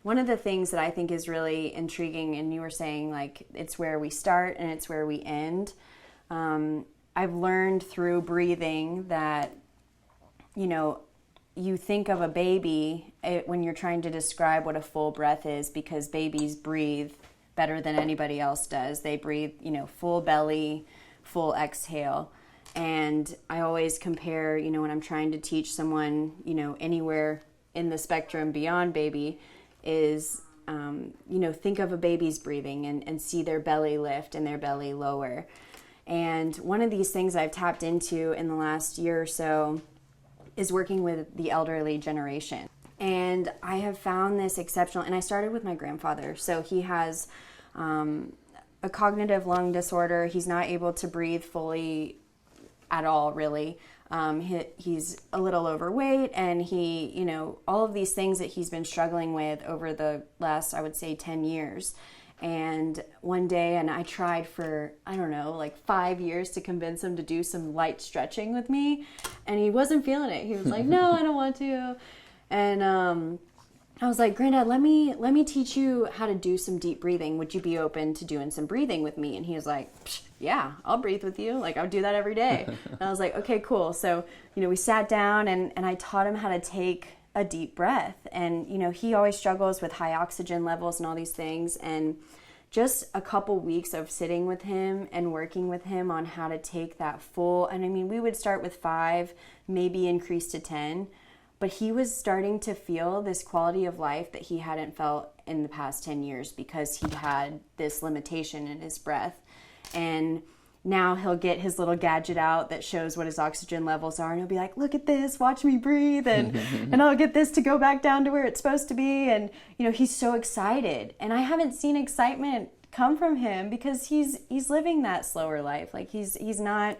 one of the things that I think is really intriguing, and you were saying like it's where we start and it's where we end. I've learned through breathing that, you think of a baby when you're trying to describe what a full breath is, because babies breathe better than anybody else does. They breathe, full belly, full exhale. And I always compare, when I'm trying to teach someone, anywhere in the spectrum beyond baby is, think of a baby's breathing and see their belly lift and their belly lower. And one of these things I've tapped into in the last year or so is working with the elderly generation. And I have found this exceptional, and I started with my grandfather. So he has a cognitive lung disorder. He's not able to breathe fully at all, really. He's a little overweight, and he, all of these things that he's been struggling with over the last, I would say, 10 years. And one day, and I tried for, 5 years to convince him to do some light stretching with me, and he wasn't feeling it. He was like, no, I don't want to. And I was like, Granddad, let me teach you how to do some deep breathing. Would you be open to doing some breathing with me? And he was like, yeah, I'll breathe with you. Like, I'll do that every day. And I was like, okay, cool. So, we sat down and I taught him how to take a deep breath. And, he always struggles with high oxygen levels and all these things. And just a couple weeks of sitting with him and working with him on how to take that full, and we would start with 5, maybe increase to 10, but he was starting to feel this quality of life that he hadn't felt in the past 10 years because he had this limitation in his breath. And now he'll get his little gadget out that shows what his oxygen levels are, and he'll be like, look at this, watch me breathe, and I'll get this to go back down to where it's supposed to be. And he's so excited, and I haven't seen excitement come from him because he's living that slower life. Like he's not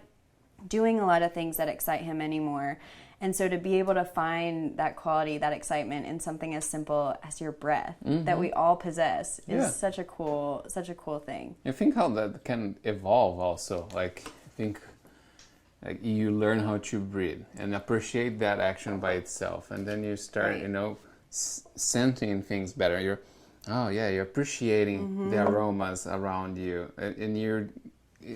doing a lot of things that excite him anymore. And so to be able to find that quality, that excitement in something as simple as your breath that we all possess is such a cool thing. I think how that can evolve also. Like, I think like you learn how to breathe and appreciate that action by itself. And then you start, scenting things better. You're appreciating the aromas around you. And you're,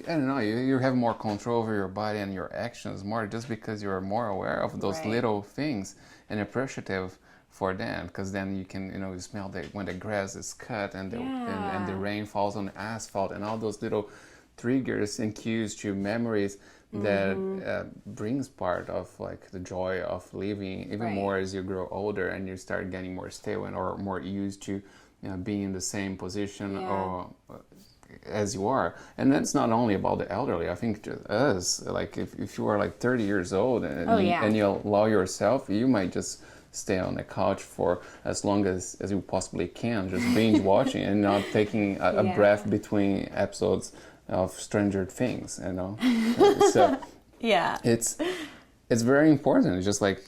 I don't know, you have more control over your body and your actions more just because you're more aware of those little things and appreciative for them, because then you can, you smell when the grass is cut and the rain falls on the asphalt and all those little triggers and cues to memories that brings part of like the joy of living even more as you grow older and you start getting more stable or more used to being in the same position or as you are. And that's not only about the elderly. I think us, like if you are like 30 years old and you allow yourself, you might just stay on the couch for as long as you possibly can, just binge watching and not taking a breath between episodes of Stranger Things, So it's very important. It's just like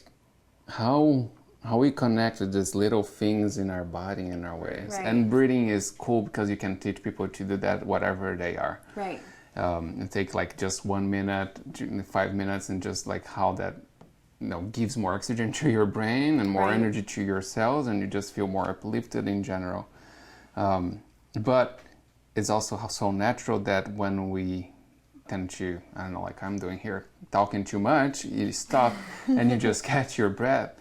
how we connect with these little things in our body, in our ways. And breathing is cool because you can teach people to do that whatever they are. And take like just 1 minute, 5 minutes, and just like how that gives more oxygen to your brain and more energy to your cells, and you just feel more uplifted in general. But it's also so natural that when we tend to, I don't know, like I'm doing here, talking too much, you stop and you just catch your breath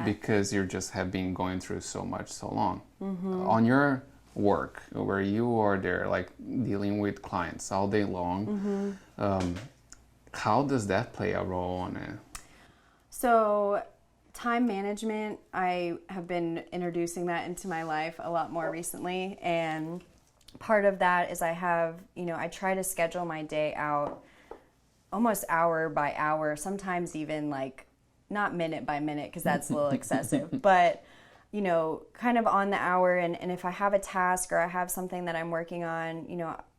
because you just have been going through so much so long. On your work, where you are there, like dealing with clients all day long, how does that play a role on it? So time management, I have been introducing that into my life a lot more recently, and part of that is I have, I try to schedule my day out almost hour by hour, sometimes even like not minute by minute because that's a little excessive, but kind of on the hour. And if I have a task or I have something that I'm working on,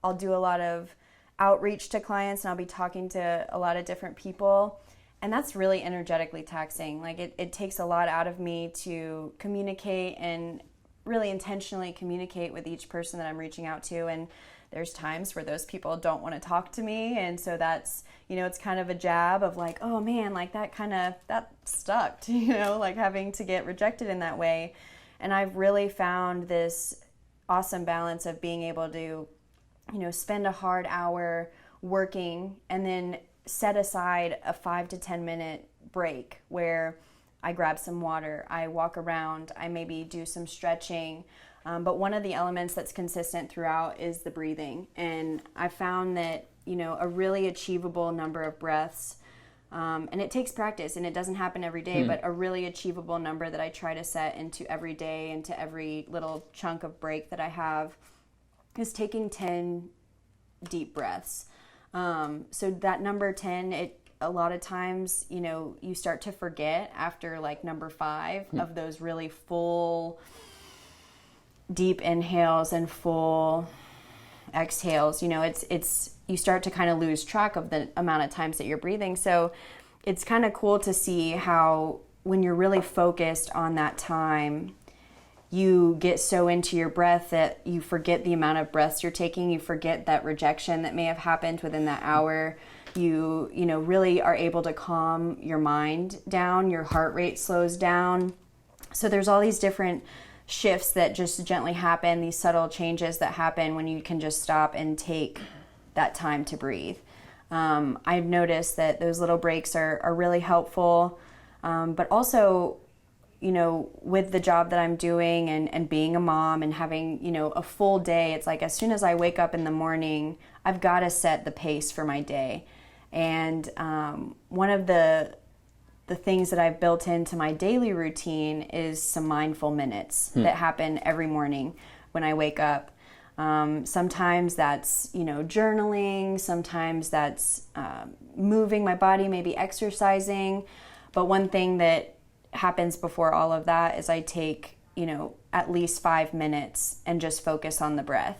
I'll do a lot of outreach to clients and I'll be talking to a lot of different people. And that's really energetically taxing. Like it takes a lot out of me to communicate and really intentionally communicate with each person that I'm reaching out to. And there's times where those people don't want to talk to me. And so that's, it's kind of a jab of like, oh man, like that stuck, like having to get rejected in that way. And I've really found this awesome balance of being able to, spend a hard hour working and then set aside a 5 to 10 minute break where I grab some water, I walk around, I maybe do some stretching. But one of the elements that's consistent throughout is the breathing. And I found that, a really achievable number of breaths, and it takes practice and it doesn't happen every day, but a really achievable number that I try to set into every day, into every little chunk of break that I have, is taking 10 deep breaths. So that number 10, a lot of times, you start to forget after like number 5 of those really full, deep inhales and full exhales. It's you start to kind of lose track of the amount of times that you're breathing. So it's kind of cool to see how when you're really focused on that time, you get so into your breath that you forget the amount of breaths you're taking. You forget that rejection that may have happened within that hour. You really are able to calm your mind down. Your heart rate slows down. So there's all these different shifts that just gently happen, these subtle changes that happen when you can just stop and take that time to breathe. I've noticed that those little breaks are really helpful, but also, with the job that I'm doing and being a mom and having, a full day, it's like as soon as I wake up in the morning, I've got to set the pace for my day. And one of the things that I've built into my daily routine is some mindful minutes that happen every morning when I wake up. Sometimes that's, journaling, sometimes that's moving my body, maybe exercising. But one thing that happens before all of that is I take, at least 5 minutes and just focus on the breath.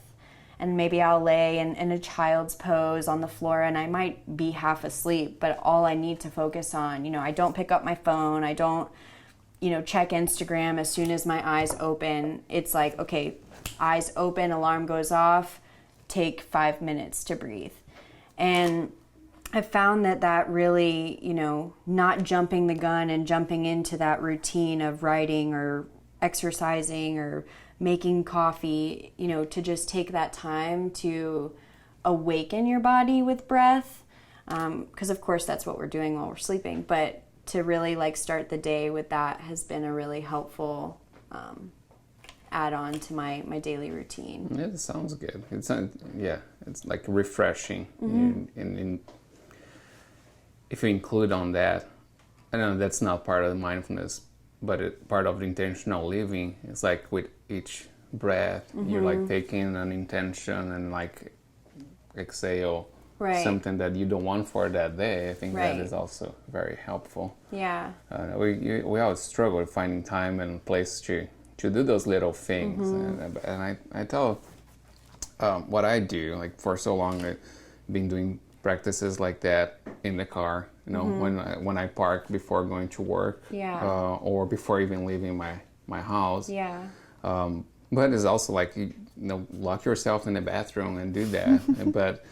And maybe I'll lay in a child's pose on the floor and I might be half asleep, but all I need to focus on, I don't pick up my phone, I don't, check Instagram as soon as my eyes open. It's like, okay, eyes open, alarm goes off, take 5 minutes to breathe. And I found that really, not jumping the gun and jumping into that routine of writing or exercising or making coffee, to just take that time to awaken your body with breath. Because of course that's what we're doing while we're sleeping, but to really start the day with that has been a really helpful add-on to my daily routine. Yeah, it sounds good. It's like refreshing. And if you include on that, I know that's not part of the mindfulness, but part of the intentional living. It's like with each breath, you're like taking an intention and exhale something that you don't want for that day. I think that is also very helpful. Yeah. We always struggle with finding time and place to do those little things. And I tell what I do, for so long I've been doing practices like that in the car, when I park before going to work, or before even leaving my house. Yeah. But it's also lock yourself in the bathroom and do that.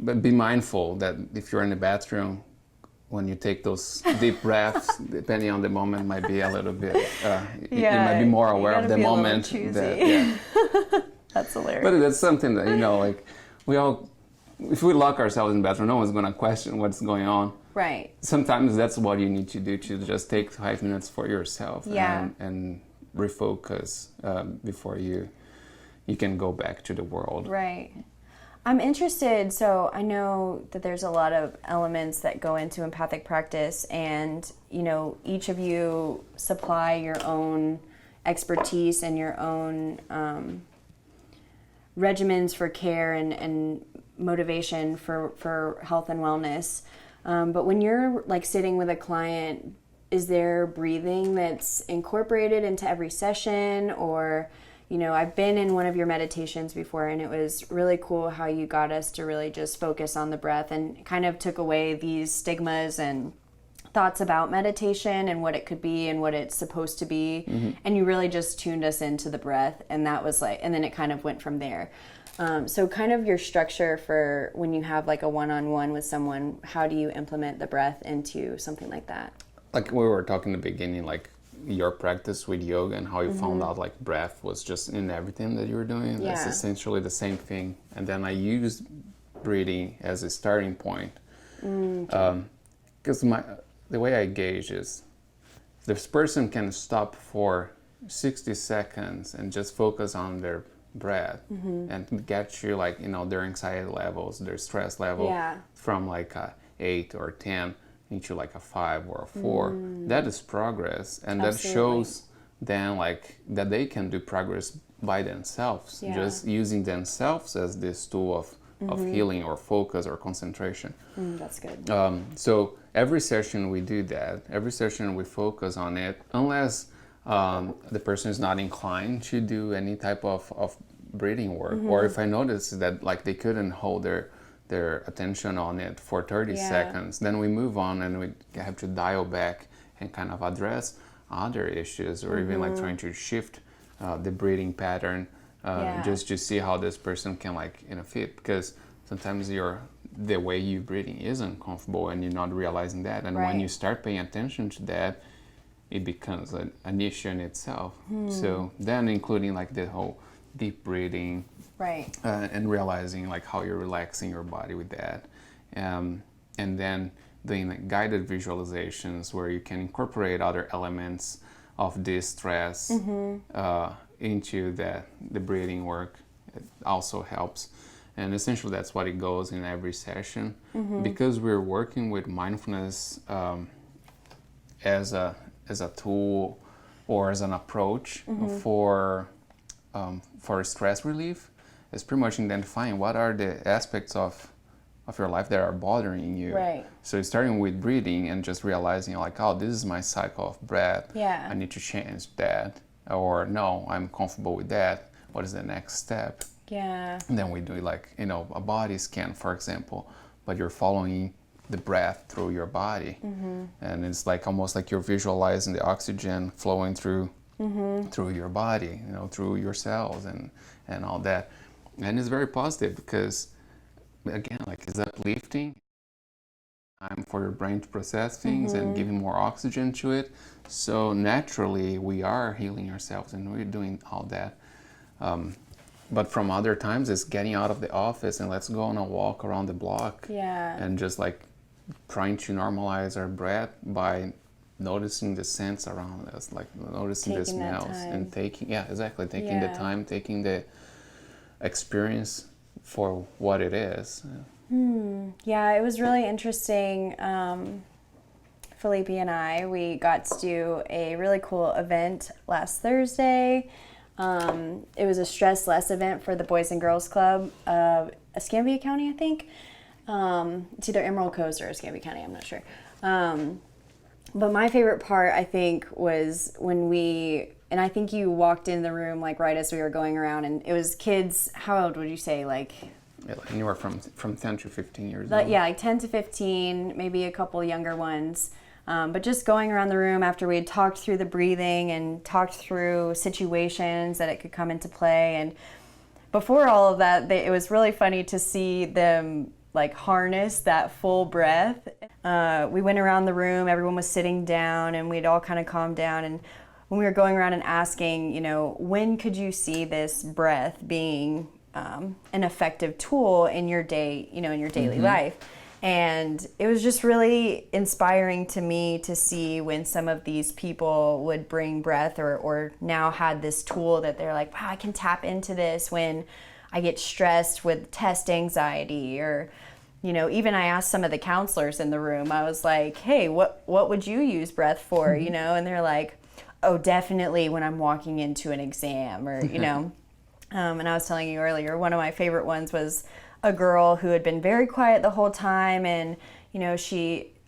But be mindful that if you're in the bathroom, when you take those deep breaths, depending on the moment, might be a little bit, you might be more aware of the moment. That's hilarious. But that's something that, we all, if we lock ourselves in the bathroom, no one's going to question what's going on. Right. Sometimes that's what you need to do, to just take 5 minutes for yourself and refocus before you can go back to the world. Right. I'm interested, so I know that there's a lot of elements that go into empathic practice, and each of you supply your own expertise and your own regimens for care and motivation for health and wellness. But when you're sitting with a client, is there breathing that's incorporated into every session? Or I've been in one of your meditations before, and it was really cool how you got us to really just focus on the breath and kind of took away these stigmas and thoughts about meditation and what it could be and what it's supposed to be. And you really just tuned us into the breath, and that was and then it kind of went from there. So kind of your structure for when you have a one-on-one with someone, how do you implement the breath into something like that? Like we were talking in the beginning, your practice with yoga and how you found out like breath was just in everything that you were doing. Yeah. It's essentially the same thing. And then I used breathing as a starting point. Because the way I gauge is this person can stop for 60 seconds and just focus on their breath and get you like, you know, their anxiety levels, their stress level from like a 8 or 10 into like a 5 or a 4. That is progress, and that shows then like that they can do progress by themselves, just using themselves as this tool of healing or focus or concentration. That's good. So every session we do that. Every session we focus on it, unless the person is not inclined to do any type of breathing work, or if I notice that like they couldn't hold their attention on it for 30 seconds, then we move on and we have to dial back and kind of address other issues, or even like trying to shift the breathing pattern just to see how this person can like, you know, fit, because sometimes the way you're breathing is uncomfortable and you're not realizing that, and when you start paying attention to that, it becomes an issue in itself. So then including like the whole deep breathing, and realizing like how you're relaxing your body with that, and then doing like guided visualizations where you can incorporate other elements of distress into the breathing work. It also helps, and essentially that's what it goes in every session, because we're working with mindfulness as a tool or as an approach for stress relief. It's pretty much identifying what are the aspects of your life that are bothering you. So starting with breathing and just realizing like, oh, this is my cycle of breath. I need to change that. Or no, I'm comfortable with that. What is the next step? And then we do like, you know, a body scan, for example, but you're following the breath through your body. And it's like almost like you're visualizing the oxygen flowing through your body, you know, through your cells and all that. And it's very positive because, again, like it's uplifting, time for your brain to process things and giving more oxygen to it. So naturally we are healing ourselves and we're doing all that. But from other times it's getting out of the office and let's go on a walk around the block and just like trying to normalize our breath by noticing the scents around us, like noticing the smells and taking the time, taking the experience for what it is. It was really interesting. Felipe and I, we got to do a really cool event last Thursday. It was a Stress Less event for the Boys and Girls Club of Escambia County, I think. It's either Emerald Coast or Escambia County, I'm not sure. But my favorite part, I think, was when and I think you walked in the room like right as we were going around, and it was kids, how old would you say, like? Anywhere from 10 to 15 years old. Yeah, like 10 to 15, maybe a couple younger ones. But just going around the room after we had talked through the breathing and talked through situations that it could come into play. And before all of that, it was really funny to see them like harness that full breath. We went around the room, everyone was sitting down, and we'd all kind of calmed down. And when we were going around and asking, you know, when could you see this breath being an effective tool in your day, you know, in your daily life? And it was just really inspiring to me to see when some of these people would bring breath or now had this tool that they're like, wow, I can tap into this when I get stressed with test anxiety. Or, you know, even I asked some of the counselors in the room, I was like, hey, what would you use breath for? You know, and they're like, oh, definitely when I'm walking into an exam, or, you know. And I was telling you earlier, one of my favorite ones was a girl who had been very quiet the whole time, and, you know,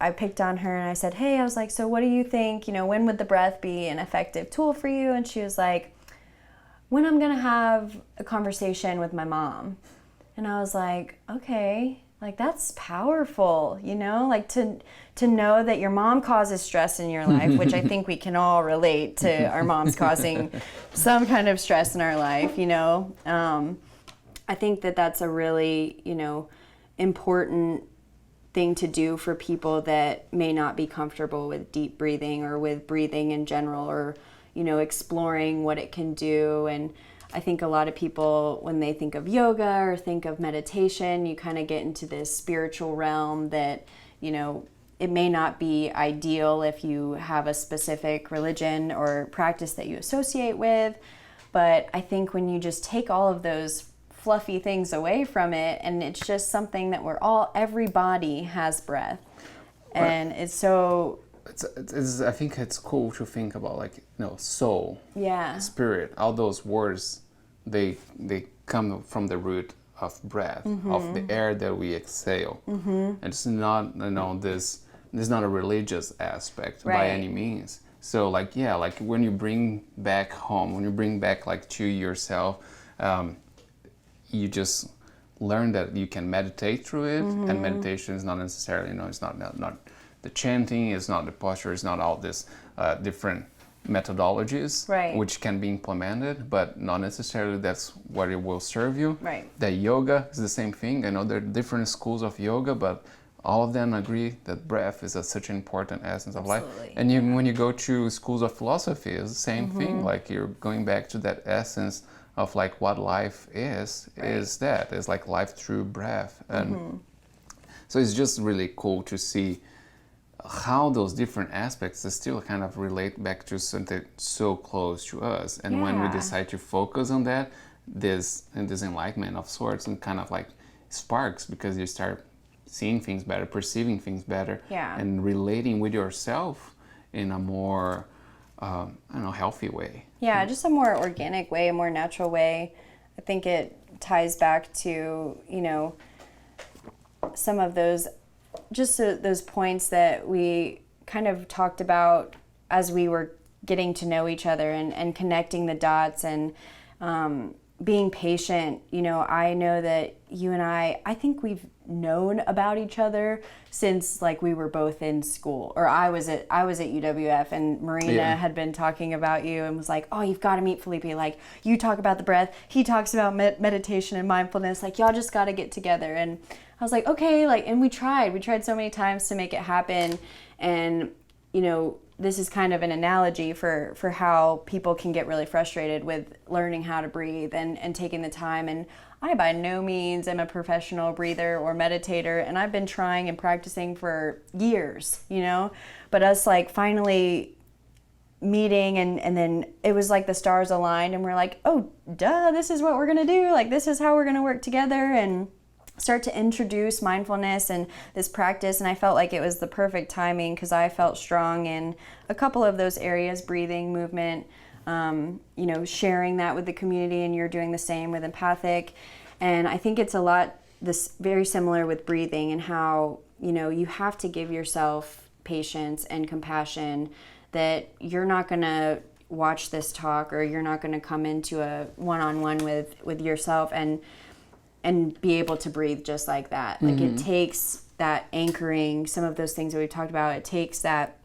I picked on her and I said, hey, I was like, so what do you think, you know, when would the breath be an effective tool for you? And she was like, when I'm gonna have a conversation with my mom. And I was like, okay, like that's powerful, you know, like to know that your mom causes stress in your life, which I think we can all relate to our moms causing some kind of stress in our life, you know. I think that that's a really, you know, important thing to do for people that may not be comfortable with deep breathing or with breathing in general, or, you know, exploring what it can do. And I think a lot of people, when they think of yoga or think of meditation, you kind of get into this spiritual realm that, you know, it may not be ideal if you have a specific religion or practice that you associate with. But I think when you just take all of those fluffy things away from it, and it's just something that everybody has breath. And it's so... I think it's cool to think about, like, you know, soul, spirit, all those words, they come from the root of breath, of the air that we exhale. It's not, you know, there's not a religious aspect by any means. So, like, yeah, like when you bring back home, when you bring back, like, to yourself, you just learn that you can meditate through it, and meditation is not necessarily, you know, it's not the chanting, it's not the posture, it's not all this different methodologies, which can be implemented, but not necessarily that's what it will serve you. The yoga is the same thing. I know there are different schools of yoga, but all of them agree that breath is such an important essence of life. And when you go to schools of philosophy, it's the same thing. Like, you're going back to that essence of, like, what life is that. It's like life through breath. And so it's just really cool to see how those different aspects still kind of relate back to something so close to us. And when we decide to focus on that, this enlightenment of sorts, and kind of like sparks, because you start seeing things better, perceiving things better, and relating with yourself in a more, I don't know, healthy way. Yeah, just a more organic way, a more natural way. I think it ties back to, you know, some of those points that we kind of talked about as we were getting to know each other, and connecting the dots, and being patient. You know, I know that you and I think we've known about each other since, like, we were both in school, or I was at UWF, and Marina had been talking about you and was like, oh, you've got to meet Felipe. Like, you talk about the breath, he talks about meditation and mindfulness. Like, y'all just got to get together. And I was like, okay, like, and we tried so many times to make it happen. And, you know, this is kind of an analogy for how people can get really frustrated with learning how to breathe and taking the time. And I by no means am a professional breather or meditator, and I've been trying and practicing for years, you know, but us, like, finally meeting, and then it was like the stars aligned, and we're like, oh, duh, this is what we're gonna do. Like, this is how we're gonna work together and start to introduce mindfulness and this practice. And I felt like it was the perfect timing, because I felt strong in a couple of those areas: breathing, movement, you know, sharing that with the community, and you're doing the same with Empathic. And I think it's very similar with breathing, and how, you know, you have to give yourself patience and compassion, that you're not going to watch this talk, or you're not going to come into a one-on-one with yourself and be able to breathe just like that. Like, it takes that anchoring, some of those things that we've talked about. It takes that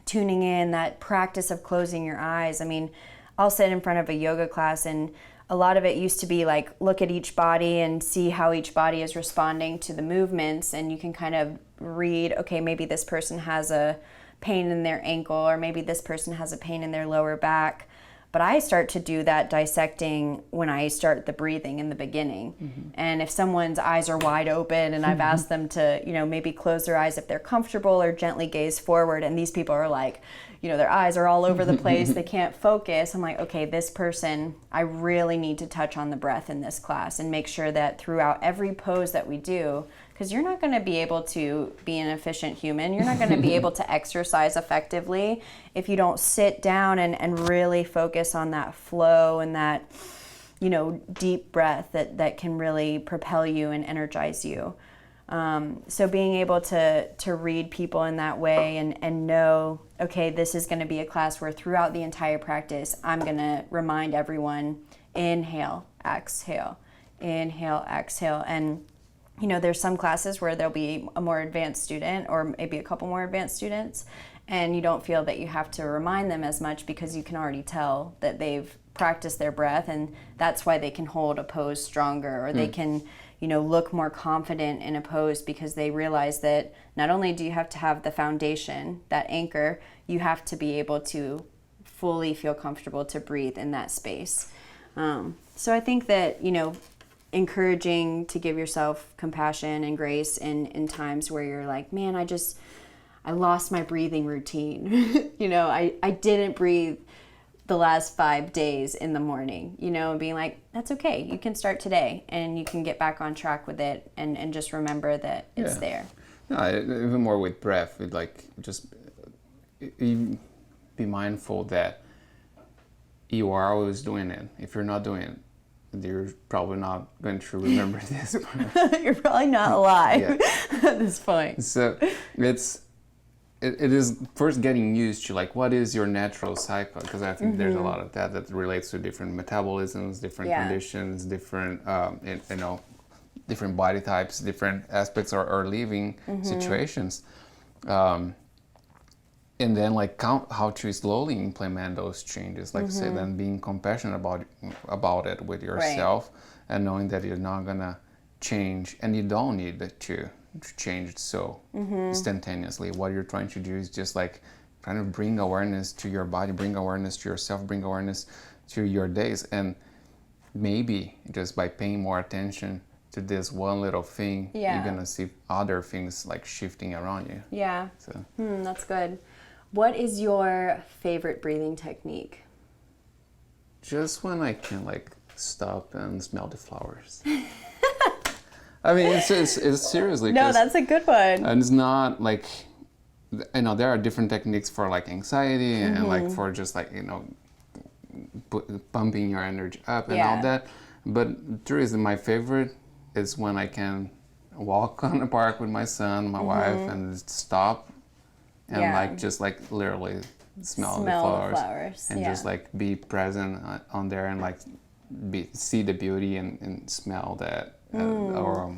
tuning in, that practice of closing your eyes. I mean, I'll sit in front of a yoga class, and a lot of it used to be like, look at each body and see how each body is responding to the movements. And you can kind of read, okay, maybe this person has a pain in their ankle, or maybe this person has a pain in their lower back. But I start to do that dissecting when I start the breathing in the beginning. And if someone's eyes are wide open, and I've asked them to, you know, maybe close their eyes if they're comfortable, or gently gaze forward, and these people are like, you know, their eyes are all over the place, they can't focus. I'm like, okay, this person, I really need to touch on the breath in this class, and make sure that throughout every pose that we do, because you're not going to be able to be an efficient human, you're not going to be able to exercise effectively if you don't sit down and really focus on that flow and that, you know, deep breath that can really propel you and energize you. So being able to read people in that way, and know, okay, this is going to be a class where throughout the entire practice, I'm going to remind everyone, inhale, exhale, inhale, exhale. And, you know, there's some classes where there'll be a more advanced student, or maybe a couple more advanced students, and you don't feel that you have to remind them as much, because you can already tell that they've practice their breath, and that's why they can hold a pose stronger, or they can, look more confident in a pose, because they realize that not only do you have to have the foundation, that anchor, you have to be able to fully feel comfortable to breathe in that space. So I think that, encouraging to give yourself compassion and grace in times where you're like, man, I lost my breathing routine. I didn't breathe the last 5 days in the morning, and being like, that's okay. You can start today and you can get back on track with it, and just remember that it's there. No, even more with breath, with just be mindful that you are always doing it. If you're not doing it, you're probably not going to remember this. You're probably not alive at this point. So it is first getting used to what is your natural cycle, because I think there's a lot of that relates to different metabolisms, different conditions, different different body types, different aspects or living situations, and then how to slowly implement those changes, you say, then being compassionate about it with yourself, and knowing that you're not gonna change, and you don't need to change it so instantaneously. What you're trying to do is just kind of bring awareness to your body, bring awareness to yourself, bring awareness to your days, and maybe just by paying more attention to this one little thing, you're gonna see other things shifting around you. Yeah. So that's good. What is your favorite breathing technique? Just when I can stop and smell the flowers. I mean, it's seriously. No, that's a good one. And it's not there are different techniques for anxiety and for just pumping your energy up and all that. But the reason my favorite is when I can walk on the park with my son, my wife, and just stop and just literally smell the flowers. And just be present on there and see the beauty and smell that. Or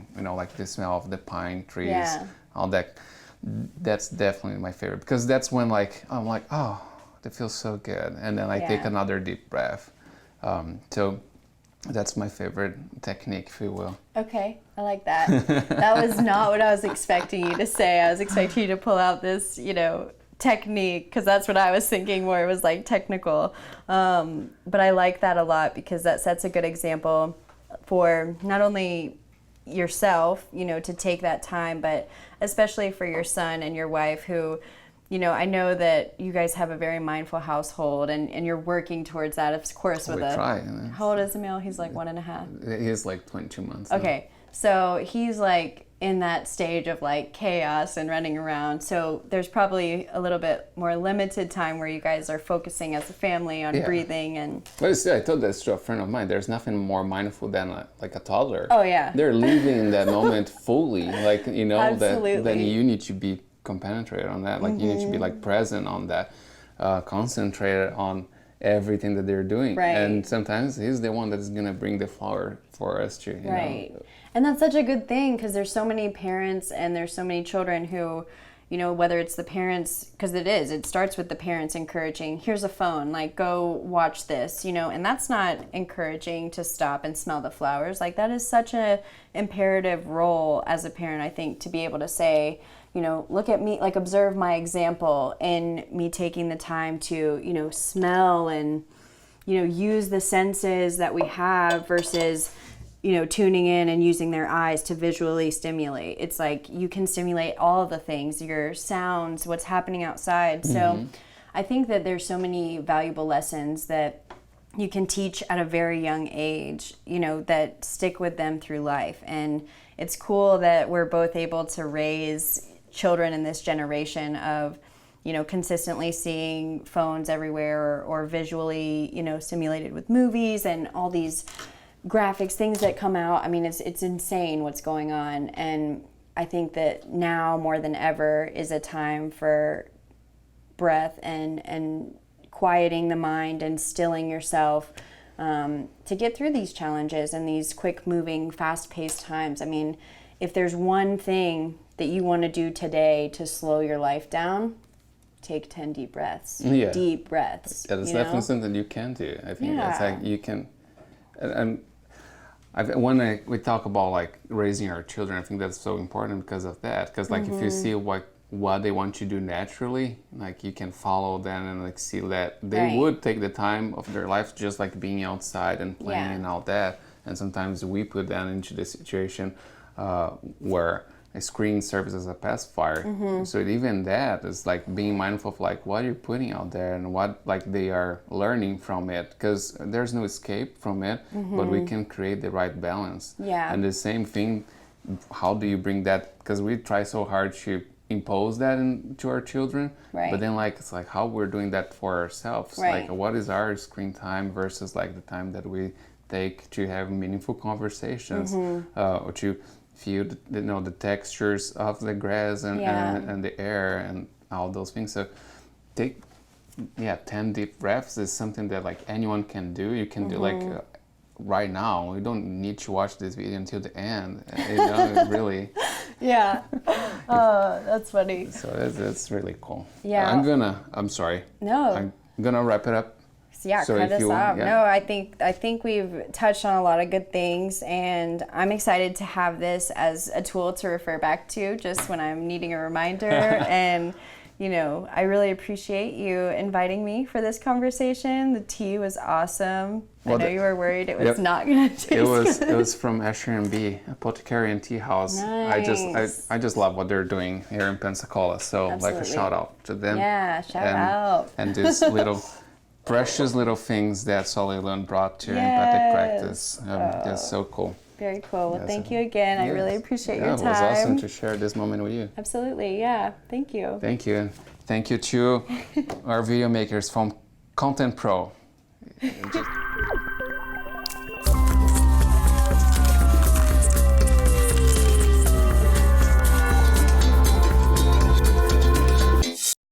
the smell of the pine trees, all that. That's definitely my favorite, because that's when I'm oh, that feels so good, and then I take another deep breath. So that's my favorite technique, if you will. Okay, I like that. That was not what I was expecting you to say. I was expecting you to pull out this, technique, because that's what I was thinking more. It was technical, but I like that a lot, because that sets a good example for not only yourself, to take that time, but especially for your son and your wife, who, I know that you guys have a very mindful household, and you're working towards that, of course, with try. How old is Emil? He's 1.5. He's 22 months. Okay, so he's in that stage of chaos and running around. So there's probably a little bit more limited time where you guys are focusing as a family on breathing and. But still, I told this to a friend of mine. There's nothing more mindful than a toddler. Oh yeah. They're living in that moment fully, Absolutely. that then you need to be compenetrated on that. You need to be present on that, concentrated on everything that they're doing. Right. And sometimes he's the one that's gonna bring the flower for us to. You know. And that's such a good thing, because there's so many parents and there's so many children who, whether it's the parents, because it starts with the parents encouraging, here's a phone, go watch this, and that's not encouraging to stop and smell the flowers. That is such a imperative role as a parent, I think, to be able to say, look at me, observe my example in me taking the time to, smell and, use the senses that we have versus tuning in and using their eyes to visually stimulate. It's you can stimulate all of the things, your sounds, what's happening outside. So I think that there's so many valuable lessons that you can teach at a very young age, that stick with them through life. And it's cool that we're both able to raise children in this generation of, consistently seeing phones everywhere, or visually, stimulated with movies and all these graphics, things that come out. I mean, it's insane what's going on, and I think that now more than ever is a time for breath and quieting the mind and stilling yourself, to get through these challenges and these quick moving, fast-paced times. I mean, if there's one thing that you want to do today to slow your life down, take 10 deep breaths. Yeah. Deep breaths. Yeah, that's definitely something you can do. I think Yeah. it's like you can, and when we talk about like raising our children, I think that's so important because of that. Because like if you see what they want to do naturally, like you can follow them and like see that they Right. would take the time of their life just like being outside and playing Yeah. and all that. And sometimes we put them into the situation where a screen serves as a pacifier. So even that is like being mindful of like what you're putting out there and what like they are learning from it, because there's no escape from it, but we can create the right balance. Yeah. And the same thing, how do you bring that? Because we try so hard to impose that into our children, Right. but then like it's like how we're doing that for ourselves. Right. Like what is our screen time versus like the time that we take to have meaningful conversations, or to feel the textures of the grass and, Yeah. and the air and all those things. So take 10 deep breaths is something that like anyone can do. You can do like right now. You don't need to watch this video until the end. Really. Yeah. Oh, that's funny. So that's really cool. Yeah. I'm sorry. No. I'm gonna wrap it up. Yeah, So cut if us you want, off. yeah. No, I think we've touched on a lot of good things, and I'm excited to have this as a tool to refer back to just when I'm needing a reminder. And I really appreciate you inviting me for this conversation. The tea was awesome. Well, I know you were worried it was Yep. not going to taste good. It was from Asher and B, Apothecary and Tea House. Nice. I just love what they're doing here in Pensacola. So like a Absolutely. shout out to them. Yeah, shout out. And these little precious little things that Solilun brought to Empathic Practice. That's so cool. Very cool. Well, Yes. thank you again. I Yes. really appreciate Yeah, your it time. was awesome to share this moment with you. Absolutely. Yeah. Thank you. Thank you. And thank you to our video makers from Content Pro. Just